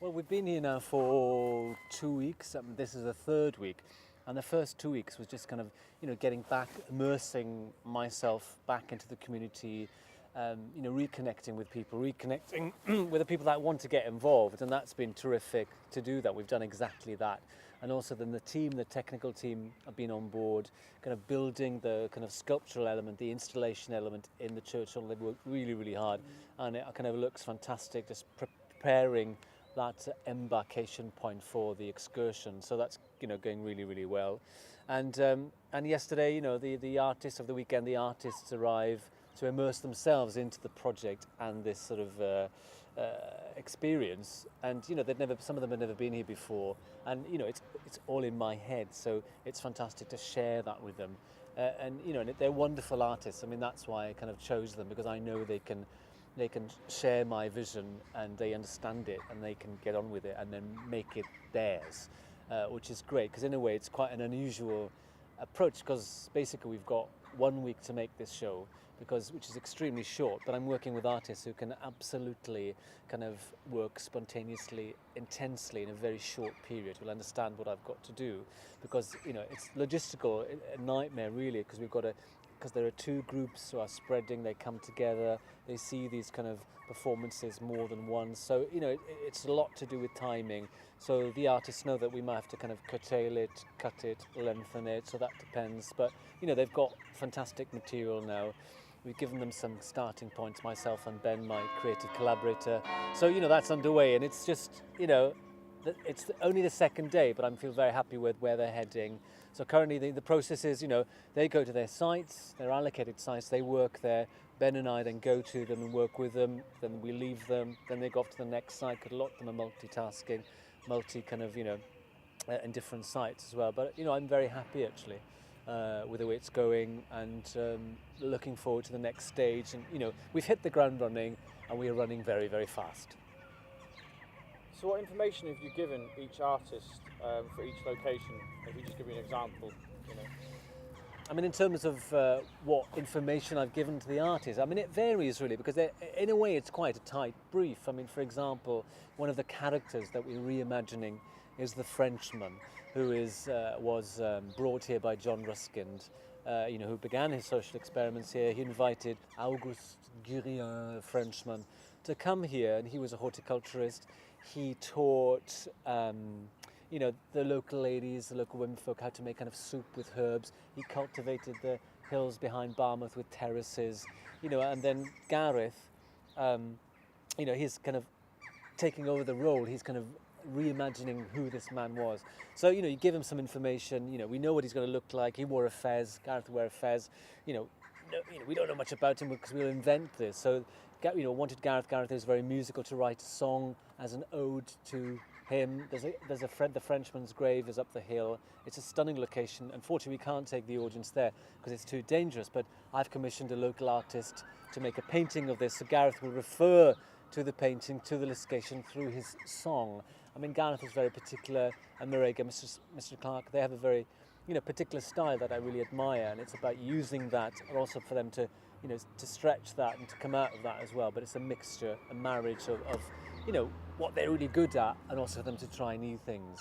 Well, we've been here now for 2 weeks. This is the third week, and the first 2 weeks was just kind of, getting back, immersing myself back into the community, reconnecting with people, reconnecting with the people that want to get involved, and that's been terrific to do that. We've done exactly that. And also then the technical team have been on board, kind of building the kind of sculptural element, the installation element in the church. So they've worked really, really hard, and it kind of looks fantastic, just preparing that embarkation point for the excursion. So that's going really, really well. And yesterday, the artists of the weekend, the artists arrive to immerse themselves into the project and this sort of experience. And some of them have never been here before, and it's all in my head. So it's fantastic to share that with them. And they're wonderful artists. I mean, that's why I kind of chose them, because I know they can share my vision, and they understand it, and they can get on with it and then make it theirs, which is great, because in a way it's quite an unusual approach, because basically we've got 1 week to make this show, which is extremely short, but I'm working with artists who can absolutely kind of work spontaneously, intensely in a very short period, who'll understand what I've got to do, because it's logistical, a nightmare really, because there are two groups who are spreading, they come together, they see these kind of performances more than once. So, it's a lot to do with timing. So the artists know that we might have to kind of curtail it, cut it, lengthen it, so that depends. But, they've got fantastic material now. We've given them some starting points, myself and Ben, my creative collaborator. So, that's underway, and it's just, it's only the second day, but I feel very happy with where they're heading. So currently the process is, they go to their sites, their allocated sites, they work there. Ben and I then go to them and work with them, then we leave them, then they go off to the next site, because a lot of them are multitasking, in different sites as well. But, I'm very happy actually with the way it's going, and looking forward to the next stage. And, we've hit the ground running, and we are running very, very fast. So what information have you given each artist for each location? If you just give me an example, I mean, in terms of what information I've given to the artists, I mean, it varies really, because in a way it's quite a tight brief. I mean, for example, one of the characters that we're reimagining is the Frenchman, who was brought here by John Ruskin, who began his social experiments here. He invited Auguste Gurien, a Frenchman, to come here, and he was a horticulturist. He taught, the local ladies, the local womenfolk, how to make kind of soup with herbs. He cultivated the hills behind Barmouth with terraces, and then Gareth, he's kind of taking over the role. He's kind of reimagining who this man was. So, you give him some information, we know what he's going to look like. He wore a fez, Gareth wore a fez, we don't know much about him, because we'll invent this. So, wanted Gareth is very musical, to write a song as an ode to him. There's the Frenchman's grave is up the hill. It's a stunning location. Unfortunately, we can't take the audience there because it's too dangerous, but I've commissioned a local artist to make a painting of this, so Gareth will refer to the painting, to the location, through his song. I mean, Gareth is very particular, and Marega, Mr. Clark, they have a very particular style that I really admire, and it's about using that, and also for them to to stretch that and to come out of that as well. But it's a mixture, a marriage of what they're really good at, and also for them to try new things.